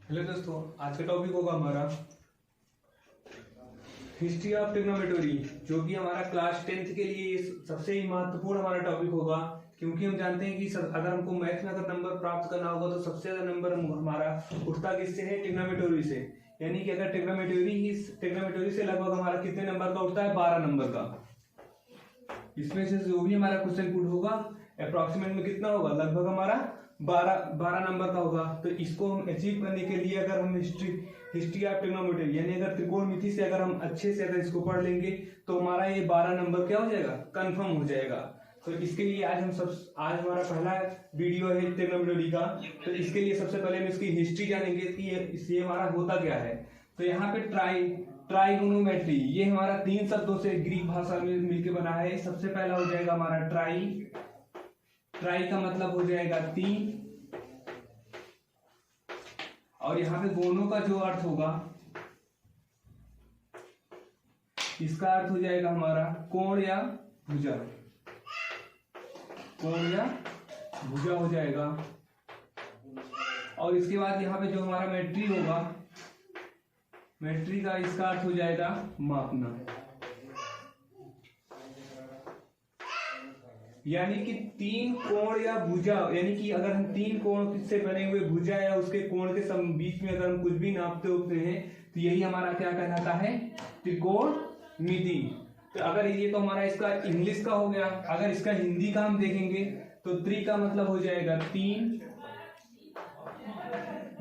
Hello दोस्तों, आज का टॉपिक होगा हमारा हिस्ट्री ऑफ ट्रिग्नोमेट्री, जो कि हमारा क्लास 10th के लिए सबसे ही महत्वपूर्ण हमारा टॉपिक होगा। क्योंकि हम जानते हैं कि अगर हमको मैथ में अगर नंबर प्राप्त करना होगा तो सबसे ज्यादा नंबर हमारा उठता किससे है? ट्रिग्नोमेट्री से। यानी कि अगर ट्रिग्नोमेट्री से लगभग हमारा कितने नंबर का उठता है? 12 नंबर का। इसमें से जो भी हमारा क्वेश्चन पुट होगा अप्रोक्सीमेट में कितना होगा? लगभग हमारा 12 नंबर का होगा। तो इसको हम अचीव करने के लिए अगर हम हिस्ट्री ऑफ ट्रिग्नोमेट्री यानी अगर त्रिकोणमिति से अगर हम अच्छे से अगर इसको पढ़ लेंगे तो हमारा ये 12 नंबर क्या हो जाएगा? कंफर्म हो जाएगा। तो इसके लिए आज हमारा पहला वीडियो है ट्रिग्नोमेट्री का। तो इसके लिए सबसे पहले हम इसकी हिस्ट्री जानेंगे कि ये हमारा होता क्या है। तो यहाँ पे ट्राइगोनोमेट्री ये हमारा 3 शब्दों से ग्रीक भाषा में मिलकर बना है। सबसे पहला हो जाएगा हमारा ट्राई का मतलब हो जाएगा 3, और यहाँ पे गोनों का जो अर्थ होगा इसका अर्थ हो जाएगा हमारा कोण या भुजा। कोण या भुजा हो जाएगा। और इसके बाद यहाँ पे जो हमारा मेट्री होगा, मेट्री का इसका अर्थ हो जाएगा मापना। यानी कि 3 कोण या भुजा, यानी कि अगर हम 3 कोण से बने हुए भुजा या उसके कोण के बीच में अगर हम कुछ भी नापते होते हैं तो यही हमारा क्या कहलाता है? त्रिकोणमिति। तो अगर ये तो हमारा इसका इंग्लिश का हो गया। अगर इसका हिंदी का हम देखेंगे तो त्रि का मतलब हो जाएगा 3।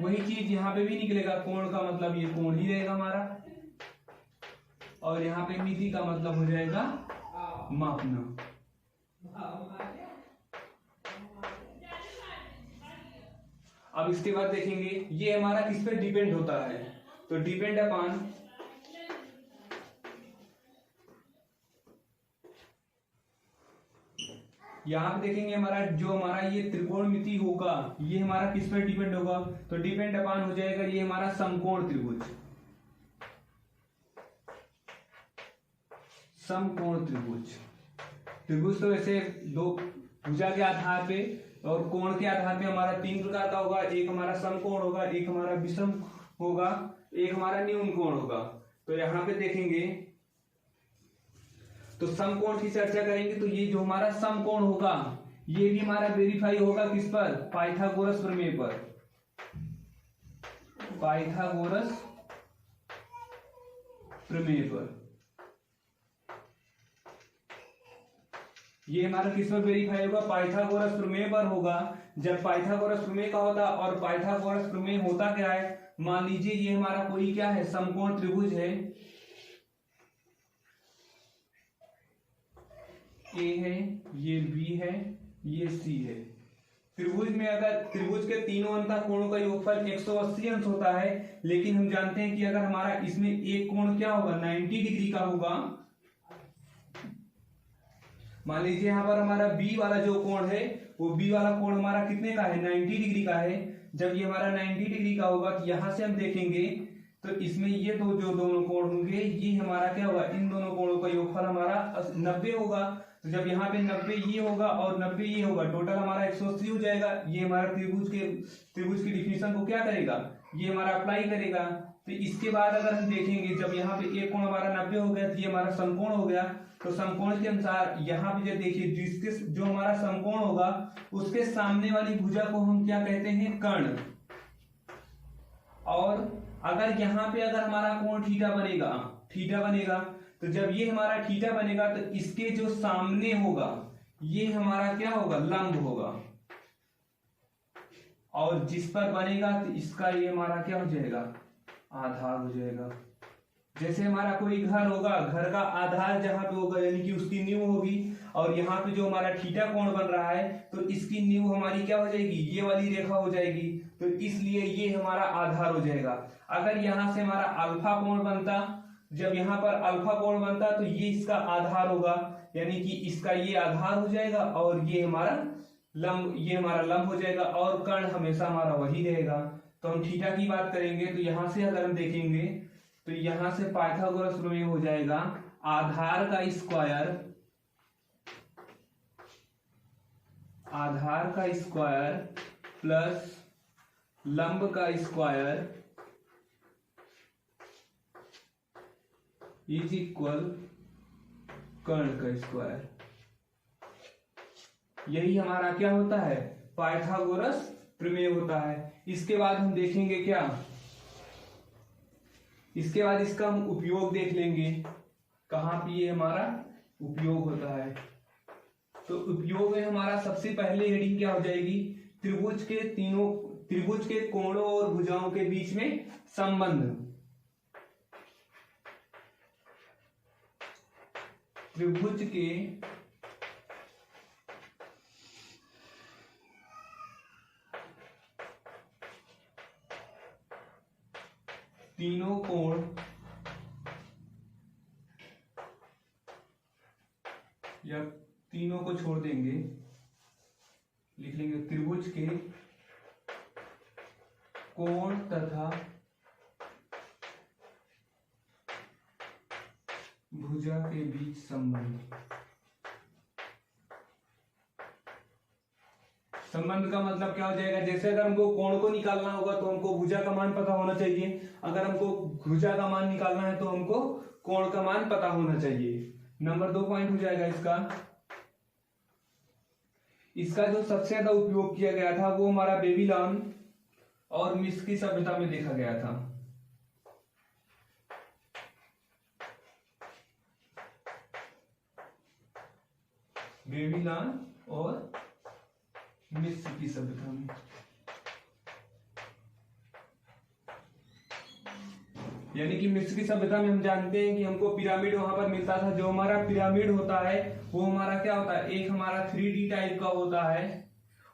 वही चीज यहाँ पे भी निकलेगा। कोण का मतलब ये कोण ही रहेगा हमारा, और यहाँ पे मिति का मतलब हो जाएगा मापना। अब इसके बाद देखेंगे ये हमारा किस पे डिपेंड होता है। तो डिपेंड अपॉन यहाँ पे देखेंगे हमारा ये त्रिकोणमिति होगा, ये हमारा किस पर डिपेंड होगा? तो डिपेंड अपॉन हो जाएगा ये हमारा समकोण त्रिभुज। समकोण त्रिभुज तो वैसे दो भुजा के आधार पे और कोण के आधार पे हमारा 3 प्रकार का होगा। एक हमारा समकोण होगा, एक हमारा विषम होगा, एक हमारा न्यून कोण होगा। तो यहाँ पे देखेंगे तो समकोण की चर्चा करेंगे तो ये जो हमारा समकोण होगा ये भी हमारा वेरीफाई होगा किस पर? पाइथागोरस प्रमेय पर। पाइथागोरस प्रमेय पर ये हमारा किस पर वेरीफाई होगा? पाइथागोरस प्रमेय पर होगा। जब पाइथागोरस प्रमेय का होता, और पाइथागोरस प्रमेय होता क्या है? मान लीजिए ये हमारा कोई क्या है? समकोण त्रिभुज है। ए है, ये बी है, ये सी है। त्रिभुज में अगर त्रिभुज के तीनों अंतः कोणों का योगफल 180 अंश होता है, लेकिन हम जानते हैं कि अगर हमारा इसमें एक कोण क्या होगा? 90 डिग्री का होगा। मान लीजिए यहाँ पर हमारा बी वाला जो कोण है वो बी वाला कोण हमारा कितने का है? 90 डिग्री का है। जब ये हमारा 90 डिग्री का होगा तो यहां से हम देखेंगे तो इसमें ये जो दोनों कोण होंगे ये हमारा क्या होगा? इन दोनों कोणों का योगफल हमारा 90 होगा। तो जब यहाँ पे 90 ये होगा और 90 ये होगा, टोटल हमारा 180 हो जाएगा। ये हमारा त्रिभुज की डिफिनेशन को क्या करेगा? ये हमारा अप्लाई करेगा। तो इसके बाद अगर हम देखेंगे जब यहाँ पे एक कोण हमारा 90 हो गया तो ये हमारा समकोण हो गया। तो समकोण के अनुसार यहाँ पे जब देखिए जिसके जो हमारा समकोण होगा उसके सामने वाली भुजा को हम क्या कहते हैं? कर्ण। और अगर यहाँ पे अगर हमारा कोण थीटा बनेगा तो जब ये हमारा थीटा बनेगा तो इसके जो सामने होगा ये हमारा क्या होगा? लंब होगा। और जिस पर बनेगा तो इसका ये हमारा क्या हो जाएगा? आधार हो जाएगा। जैसे हमारा कोई घर होगा, घर का आधार जहां पे होगा यानी कि उसकी नींव होगी, और यहाँ पे जो हमारा थीटा कोण बन रहा है तो इसकी नींव हमारी क्या हो जाएगी? ये वाली रेखा हो जाएगी। तो इसलिए ये हमारा आधार हो जाएगा। अगर यहाँ से हमारा अल्फा कोण बनता, जब यहाँ पर अल्फा कोण बनता तो ये इसका आधार होगा, यानी कि इसका ये आधार हो जाएगा और ये हमारा लंब हो जाएगा, और कर्ण हमेशा हमारा वही रहेगा। तो हम थीटा की बात करेंगे तो यहां से अगर हम देखेंगे तो यहां से पाइथागोरस प्रमेय हो जाएगा आधार का स्क्वायर प्लस लंब का स्क्वायर इज इक्वल कर्ण का स्क्वायर। यही हमारा क्या होता है, पाइथागोरस प्रमेय होता है। इसके बाद हम देखेंगे क्या, इसके बाद इसका हम उपयोग देख लेंगे, कहां पे ये हमारा उपयोग होता है। तो उपयोग में हमारा सबसे पहले हेडिंग क्या हो जाएगी, त्रिभुज के कोणों और भुजाओं के बीच में संबंध। त्रिभुज के तीनों कोण या तीनों को छोड़ देंगे, लिख लेंगे त्रिभुज के कोण तथा भुजा के बीच संबंध। संबंध का मतलब क्या हो जाएगा, जैसे अगर हमको कोण को निकालना होगा तो हमको भुजा का मान पता होना चाहिए, अगर हमको भुजा का मान निकालना है तो हमको कोण का मान पता होना चाहिए। नंबर 2 पॉइंट हो जाएगा इसका जो सबसे ज्यादा उपयोग किया गया था वो हमारा बेबीलोन और मिस्र की सभ्यता में देखा गया था। बेबीलोन और मिस्र की सभ्यता में, यानी कि मिस्र की सभ्यता में हम जानते हैं कि हमको पिरामिड वहां पर मिलता था। जो हमारा पिरामिड होता है वो हमारा क्या होता है, एक हमारा 3D टाइप का होता है।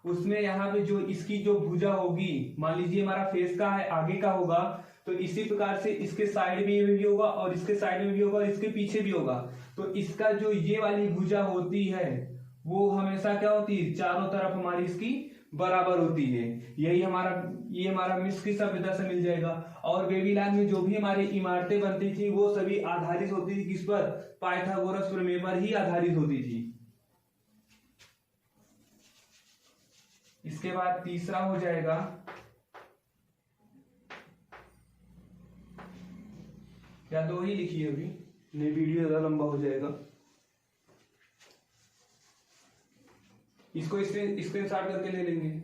उसमें यहाँ पे जो इसकी जो भुजा होगी, मान लीजिए हमारा फेस का है, आगे का होगा, तो इसी प्रकार से इसके साइड में भी होगा और इसके साइड में भी होगा और इसके पीछे भी होगा। तो इसका जो ये वाली भुजा होती है वो हमेशा क्या होती है, चारों तरफ हमारी इसकी बराबर होती है। ये हमारा मिस्र की सभ्यता से मिल जाएगा। और बेबीलोन में जो भी हमारी इमारतें बनती थी वो सभी आधारित होती थी किस पर, पाइथागोरस प्रमेय पर ही आधारित होती थी। इसके बाद तीसरा हो जाएगा, या 2 ही लिखिए अभी, नहीं वीडियो ज्यादा लंबा हो जाएगा। इसको स्क्रीनशॉट करके ले लेंगे।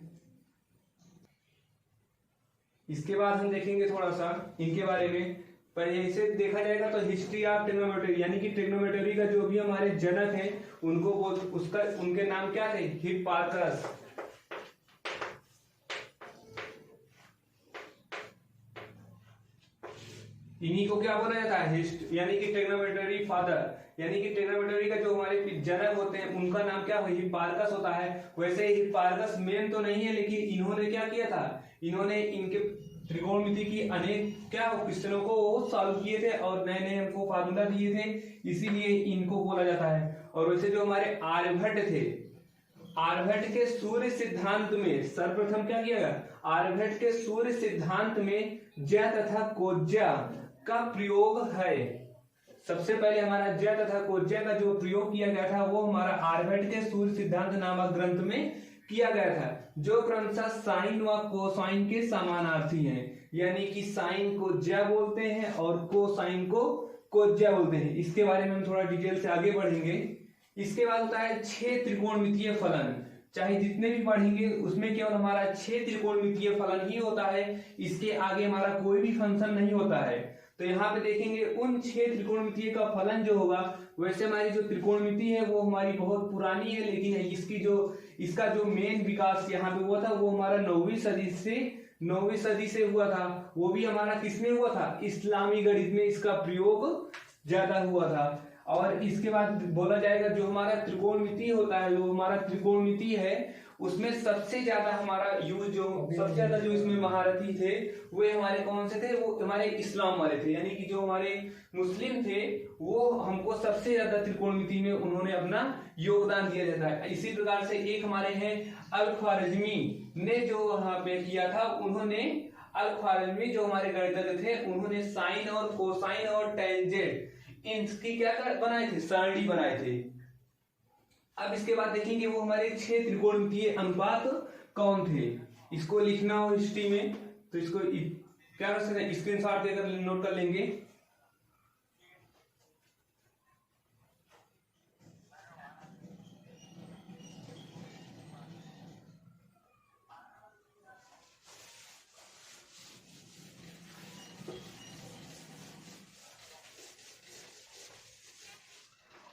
इसके बाद हम देखेंगे थोड़ा सा इनके बारे में। पहले इसे देखा जाएगा तो हिस्ट्री ऑफ ट्रिग्नोमेट्री, यानी कि ट्रिग्नोमेट्री का जो भी हमारे जनक है उनके नाम क्या थे, हिप्पार्कस। इन्हीं को क्या बोला जाता है, यानी कि ट्रिग्नोमेट्री फादर, यानी कि ट्रिग्नोमेट्री का जो हमारे जनक होते हैं उनका नाम क्या है, हिप्पार्कस होता है। वैसे हिप्पार्कस मेन तो नहीं है, लेकिन इन्होंने क्या किया था, इन्होंने इनके त्रिकोणमिति की अनेक क्या क्वेश्चनों को सॉल्व किए थे और नए नए हमको फार्मूला दिए थे, इसीलिए इनको बोला जाता है। और वैसे जो हमारे आर्यभट्ट थे, आर्यभट्ट के सूर्य सिद्धांत में सर्वप्रथम क्या किया गया, आर्यभट्ट के सूर्य सिद्धांत में ज्या तथा कोज्या का प्रयोग है। सबसे पहले हमारा ज्या तथा कोज्या का जो प्रयोग किया गया था वो हमारा आर्यभट्ट के सूर्य सिद्धांत नामक ग्रंथ में किया गया था, जो क्रमशः साइन व कोसाइन के समानार्थी हैं। यानी कि साइन को ज्या बोलते हैं और कोसाइन को कोज्या बोलते हैं। इसके बारे में हम थोड़ा डिटेल से आगे बढ़ेंगे। इसके बाद होता है 6 त्रिकोणमितीय फलन। चाहे जितने भी पढ़ेंगे उसमें केवल हमारा 6 त्रिकोणमितीय फलन ही होता है, इसके आगे हमारा कोई भी फंक्शन नहीं होता है। तो यहाँ पे देखेंगे उन 6 त्रिकोणमितीय का फलन जो होगा, वैसे हमारी जो त्रिकोणमिति है वो हमारी बहुत पुरानी है, लेकिन इसका जो मेन विकास यहाँ पे हुआ था वो हमारा 9वीं सदी से हुआ था। वो भी हमारा किसमें हुआ था, इस्लामी गणित में इसका प्रयोग ज्यादा हुआ था। और इसके बाद बोला जाएगा जो हमारा त्रिकोणमिति होता है, जो हमारा त्रिकोणमिति है उसमें सबसे ज्यादा हमारा यूज सबसे ज्यादा जो इसमें महारथी थे वे हमारे कौन से थे, वो हमारे इस्लाम वाले थे। यानी कि जो हमारे मुस्लिम थे वो हमको सबसे ज्यादा त्रिकोणमिति में उन्होंने अपना योगदान दिया जाता है। इसी प्रकार से एक हमारे हैं अल-ख्वारिज़मी ने जो वहां पे किया था, उन्होंने अल-ख्वारिज़मी जो हमारे गणितज्ञ थे उन्होंने साइन और कोसाइन और टेंजेंट इनकी क्या बनाए थे, सारणी बनाए थे। अब इसके बाद देखेंगे वो हमारे 6 त्रिकोणमितीय अनुपात कौन थे। इसको लिखना हो हिस्ट्री में तो इसको क्या कर सकते हैं, स्क्रीनशॉट देकर नोट कर लेंगे।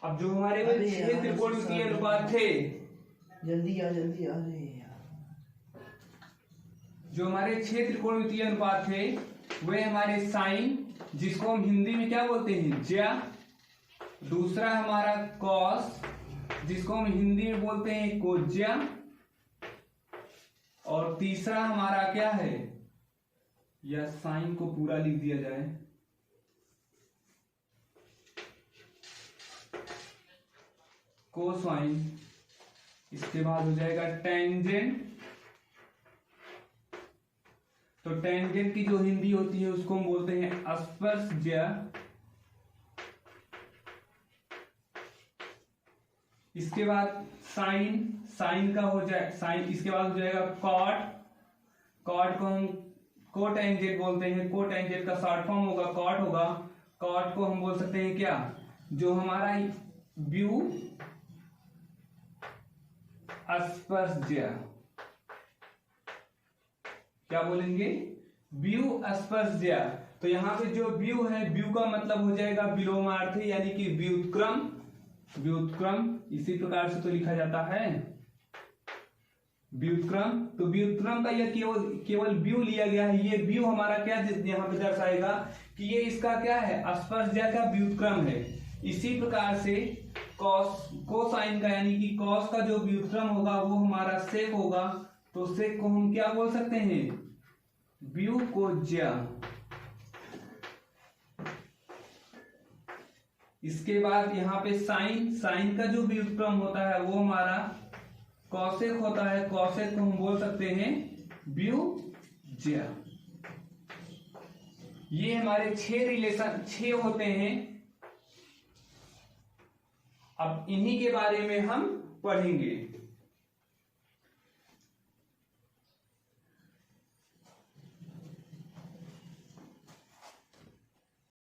अब जो हमारे में 6 त्रिकोणमितीय अनुपात थे, जल्दी आ रहे यार। जो हमारे 6 त्रिकोणमितीय अनुपात थे वे हमारे साइन, जिसको हम हिंदी में क्या बोलते हैं, ज्या। दूसरा हमारा कॉस, जिसको हम हिंदी में बोलते हैं कोज्या। और तीसरा हमारा क्या है, या साइन को पूरा लिख दिया जाए, कोसाइन। इसके बाद हो जाएगा टेंजेंट। तो टेंजेंट की जो हिंदी होती है उसको हम बोलते हैं अस्पर्शज्या। इसके बाद साइन, साइन का हो जाए साइन। इसके बाद हो जाएगा कॉट, कॉट को हम कोटेंजेंट बोलते हैं। कोटेंजेंट का शॉर्ट फॉर्म होगा कॉट होगा। कॉट को हम बोल सकते हैं क्या, जो हमारा व्यू अस्पर्शज्या, क्या बोलेंगे, व्यू अस्पर्शज्या। तो यहां पे जो व्यू है, व्यू का मतलब हो जाएगा विलोमार्थी, यानी कि व्युत्क्रम। व्युत्क्रम इसी प्रकार से तो लिखा जाता है, व्युत्क्रम। तो व्युत्क्रम का यह केवल व्यू लिया गया है। ये व्यू हमारा क्या यहाँ पे दर्शाएगा कि ये इसका क्या है, अस्पर्शज्या का व्युत्क्रम है। इसी प्रकार से कोसाइन का, यानी कि कॉस का जो व्युत्क्रम होगा वो हमारा सेक होगा। तो सेक को हम क्या बोल सकते हैं, व्युकोज्या। इसके बाद यहाँ पे साइन, साइन का जो व्युत्क्रम होता है वो हमारा कॉसेक होता है। कॉसेक को हम बोल सकते हैं व्युज्या। ये हमारे 6 रिलेशन 6 होते हैं। अब इन्हीं के बारे में हम पढ़ेंगे।